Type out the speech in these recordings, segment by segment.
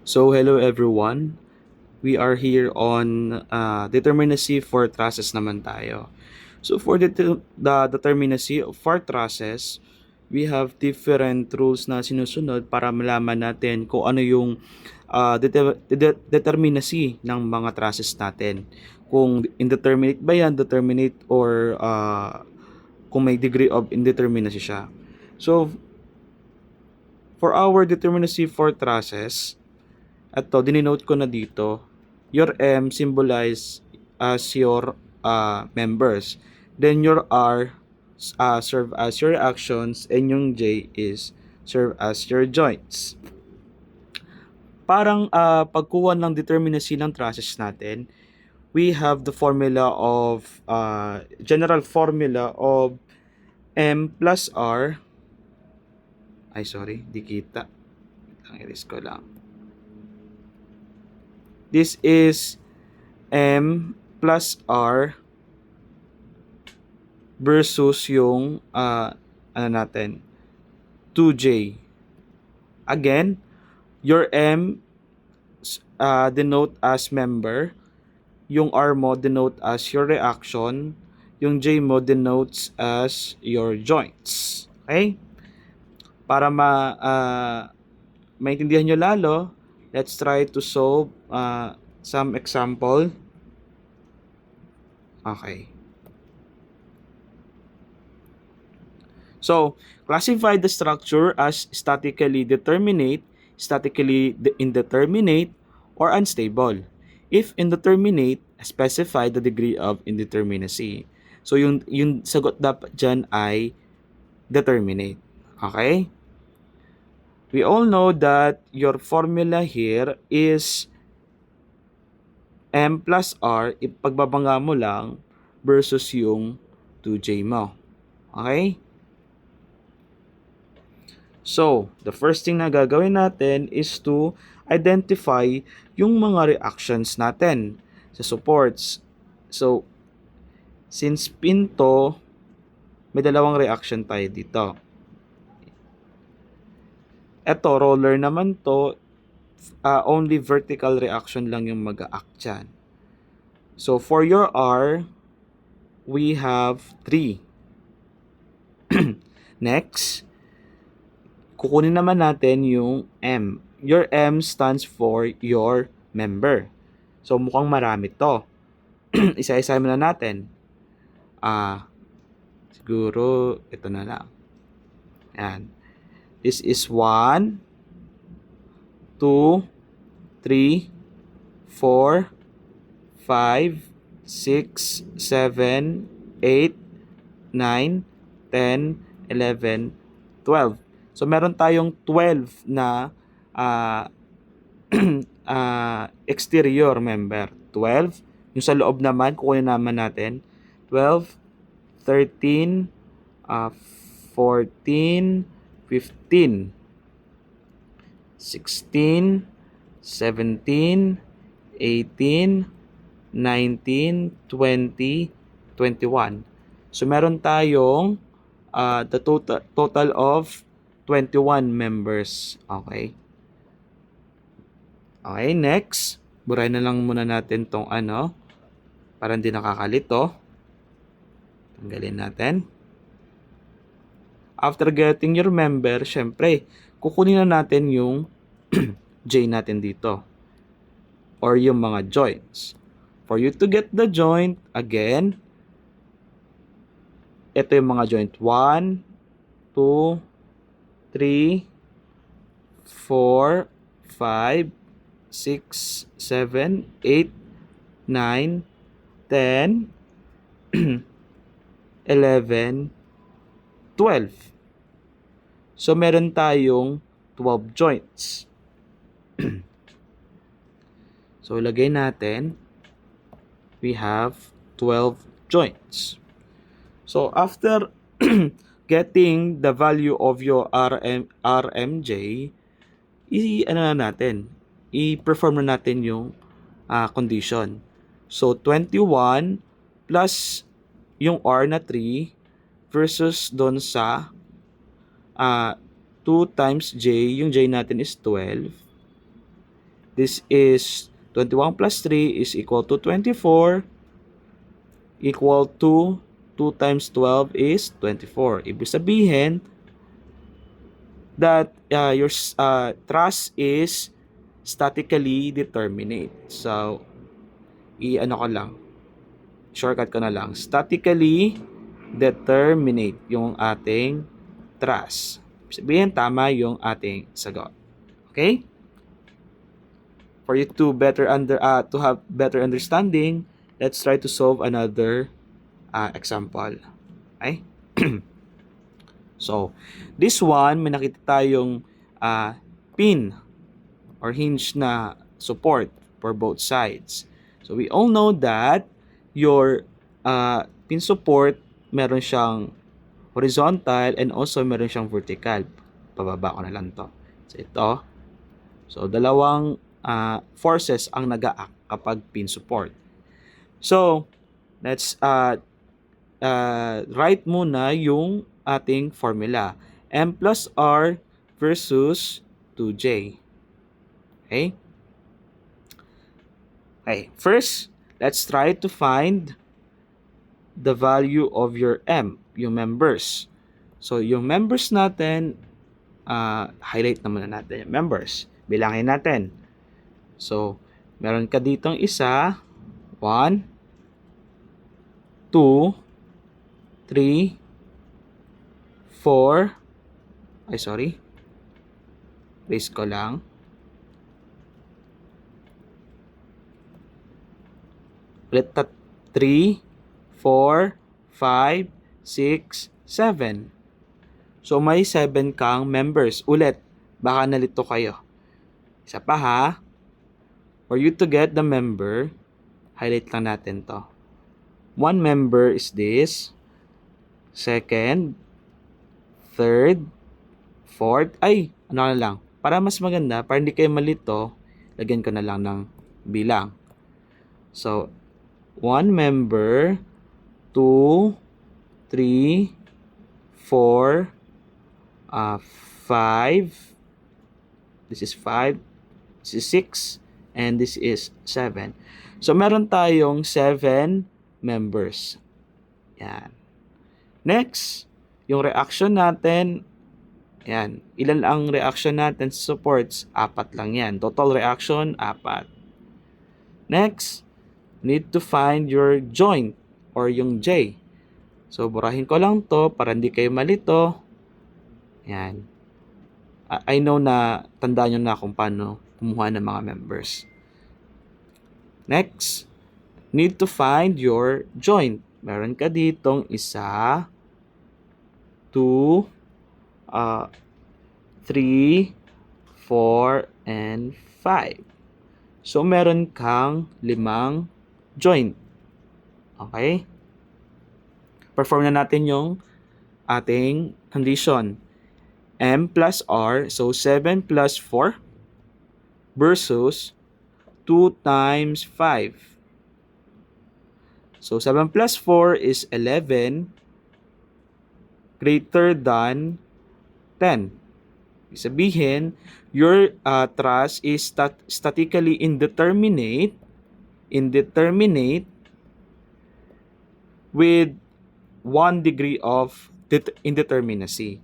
So hello everyone. We are here on determinacy for trusses naman tayo. So for the determinacy for trusses, we have different rules na sinusunod para malaman natin kung ano yung determinacy ng mga trusses natin. Kung indeterminate ba yan, determinate, or kung may degree of indeterminacy siya. So for our determinacy for trusses, at to, dininote ko na dito, your M symbolize as your members. Then your R serve as your actions, and yung J is serve as your joints. Parang pagkuha ng determinacy ng trusses natin, we have the formula of, general formula of M plus R. Ay, sorry, di kita. Ang iris ko lang. This is M plus R versus yung ano natin, 2J. Again, your M denote as member, yung R mo denote as your reaction, yung J mo denotes as your joints. Okay? Para maintindihan nyo lalo, let's try to solve some example. Okay. So, classify the structure as statically determinate, statically indeterminate, or unstable. If indeterminate, specify the degree of indeterminacy. So, yung sagot dapat dyan ay determinate. Okay? We all know that your formula here is M plus R, ipagbabanga mo lang, versus yung 2J mo. Okay? So, the first thing na gagawin natin is to identify yung mga reactions natin sa supports. So, since pinto, may dalawang reaction tayo dito. Ito, roller naman to, only vertical reaction lang yung mag-a-act dyan. So, for your R, we have 3. Next, kukunin naman natin yung M. Your M stands for your member. So, mukhang marami to. Isa-isa muna natin. Siguro, ito na lang. Ayan. This is 1, 2, 3, 4, 5, 6, 7, 8, 9, 10, 11, 12. So, meron tayong 12 na exterior member. 12. Yung sa loob naman, kukunin naman natin. 12, 13, 14, 15, 16, 17, 18, 19, 20, 21. So, meron tayong the total of 21 members. Okay. Okay, next. Burahin na lang muna natin tong para hindi nakakalito. Tanggalin natin. After getting your member, syempre, kukunin na natin yung J natin dito. Or yung mga joints. For you to get the joint, again, ito yung mga joint. 1, 2, 3, 4, 5, 6, 7, 8, 9, 10, 11, 12. So, meron tayong 12 joints. So, ilagay natin, we have 12 joints. So, after getting the value of your RMJ, i-perform na natin yung condition. So, 21 plus yung R na 3 versus doon sa 2 times J, yung J natin is 12. This is 21 plus 3 is equal to 24, equal to 2 times 12 is 24. Ibig sabihin that your trust is statically determinate. So, i-ano ko lang, shortcut ko na lang. Statically determinate yung ating trust. Sabihin, tama yung ating sagot. Okay? For you to to have better understanding, let's try to solve another example. Okay? So, this one, may nakita tayong pin or hinge na support for both sides. So, we all know that your pin support, meron siyang horizontal and also meron siyang vertical. Pababa ko na lang to. So, ito. So, dalawang forces ang nag-a-act kapag pin support. So, let's write muna yung ating formula. M plus R versus 2J. Okay? Okay, first, let's try to find the value of your M, yung members. So, yung members natin, highlight na muna natin yung members. Bilangin natin. So, meron ka ditong isa, 1, 2, 3, 4, base ko lang. Ulit 3, 4, 5, 6, 7. So, may 7 kang members. Ulit, baka nalito kayo. Isa pa ha. For you to get the member, highlight lang natin to. One member is this. Second, third, fourth. Ano na lang. Para mas maganda, para hindi kayo malito, lagyan ko na lang ng bilang. So, one member, 2, 3, 4, 5. This is 5. This is 6. And this is 7. So, meron tayong 7 members. Yan. Next, yung reaction natin, yan. Ilan ang reaction natin sa supports? 4 lang yan. Total reaction, 4. Next, need to find your joint or yung J. So, burahin ko lang to para hindi kayo malito. Yan. I know na tandaan nyo na kung paano kumuha ng mga members. Next, need to find your joint. Meron ka ditong isa, 2, 3, 4, and 5. So, meron kang 5 joint. Okay? Perform na natin yung ating condition. M plus R, so 7 plus 4 versus 2 times 5. So, 7 plus 4 is 11 greater than 10. Ibig sabihin, your trust is statically indeterminate with 1 degree of indeterminacy.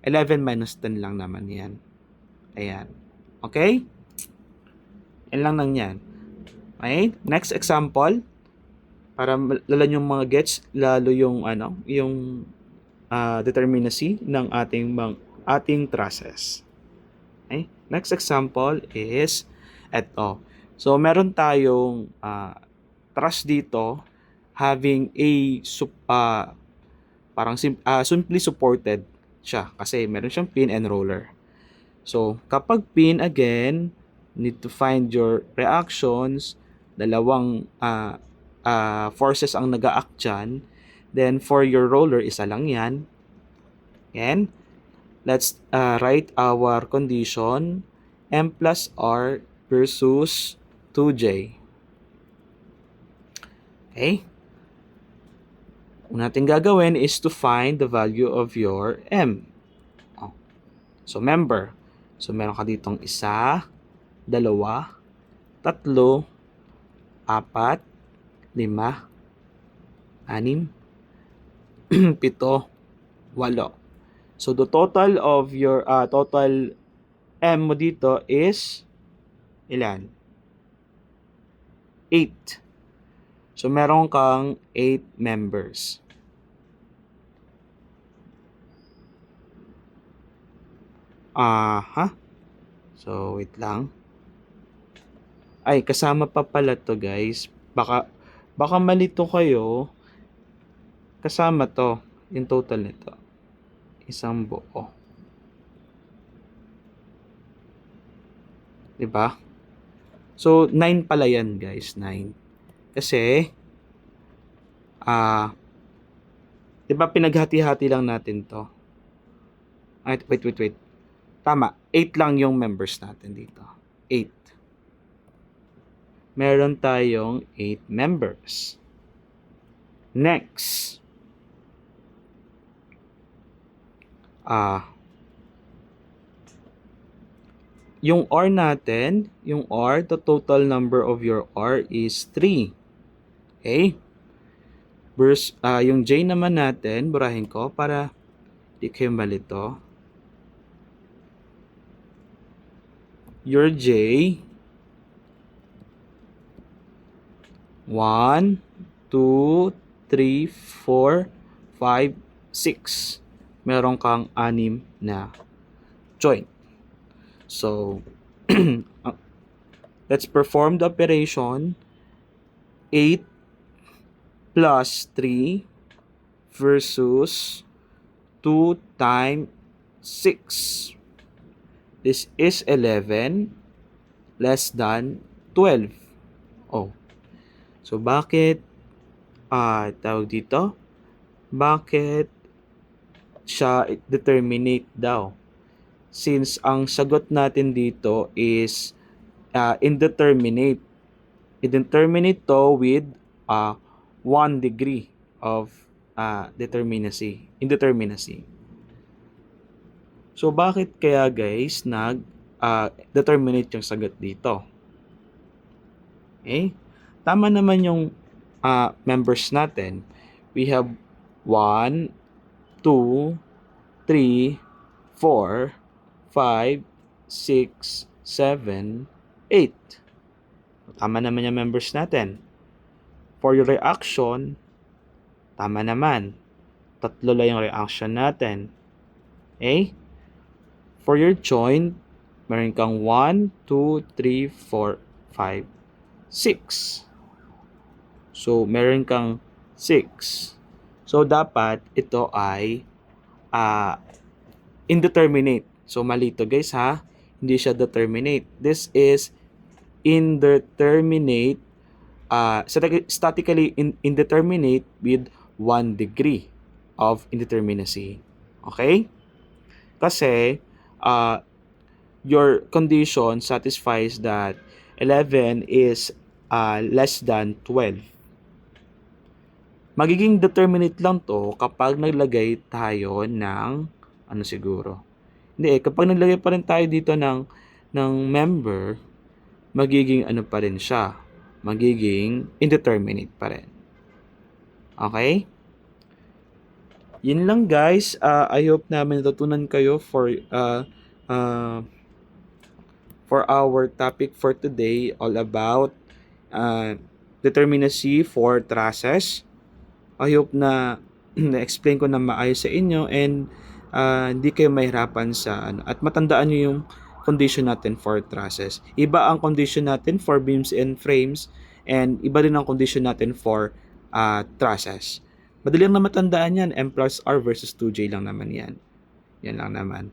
11 minus 10 lang naman yan. Ayan. Okay? Yan lang nang yan. Okay? Next example. Para lalo yung mga gets, lalo yung determinacy ng ating trusses. Okay? Next example is eto. So, meron tayong trust dito having a simply supported siya kasi meron siyang pin and roller. So, kapag pin, again, need to find your reactions. Dalawang forces ang nag-a-act dyan. Then, for your roller, isa lang yan. Again, let's write our condition. M plus R versus 2J. Okay? Ang natin gagawin is to find the value of your M. So, member. So, meron ka ditong isa, dalawa, 3, 4, 5, 6, 7, 8. So the total of your total M mo dito is ilan? 8. So meron kang 8 members. So wait lang. Ay, kasama pa pala to, guys. Baka malito kayo. Kasama to, yung total nito. Isang buo. 'Di ba? So 9 pala yan, guys, 9. Kasi 'di ba pinaghati-hati lang natin to. Ay, wait. Tama, 8 lang yung members natin dito. 8. Meron tayong 8 members. Next. Yung R natin, the total number of your R is 3. Okay? Yung J naman natin, burahin ko para di kayo malito. Your J, 1, 2, 3, 4, 5, 6. Meron kang 6 na joint. So, let's perform the operation. 8 plus 3 versus 2 times 6. This is 11 less than 12. Oh. So, bakit tawag dito? Bakit siya determinate daw? Since ang sagot natin dito is indeterminate. Indeterminate to with 1 degree of indeterminacy. So, bakit kaya, guys, determinate yung sagot dito? Okay? Tama naman yung members natin. We have 1, 2, 3, 4, 5, 6, 7, 8. Tama naman yung members natin. For your reaction, tama naman. 3 lang yung reaction natin. Okay? For your joint, meron kang 1, 2, 3, 4, 5, 6. So, meron kang 6. So, dapat ito ay indeterminate. So, mali ito, guys, ha? Hindi siya determinate. This is indeterminate, statically indeterminate with 1 degree of indeterminacy. Okay? Kasi, your condition satisfies that 11 is less than 12. Magiging determinate lang to kapag naglagay tayo ng kapag naglagay pa rin tayo dito ng member, magiging pa rin siya. Magiging indeterminate pa rin. Okay? Yun lang, guys. I hope namin natutunan kayo for our topic for today, all about determinacy for trusses. I hope na na-explain ko na maayos sa inyo and hindi kayo mahirapan sa at matandaan nyo yung condition natin for trusses. Iba ang condition natin for beams and frames and iba din ang condition natin for trusses. Madali lang na matandaan yan. M plus R versus 2J lang naman yan. Yan lang naman.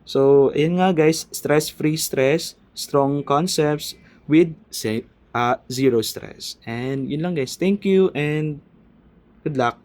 So, ayun nga, guys. Stress-free stress. Strong concepts with zero stress. And yun lang, guys. Thank you and good luck.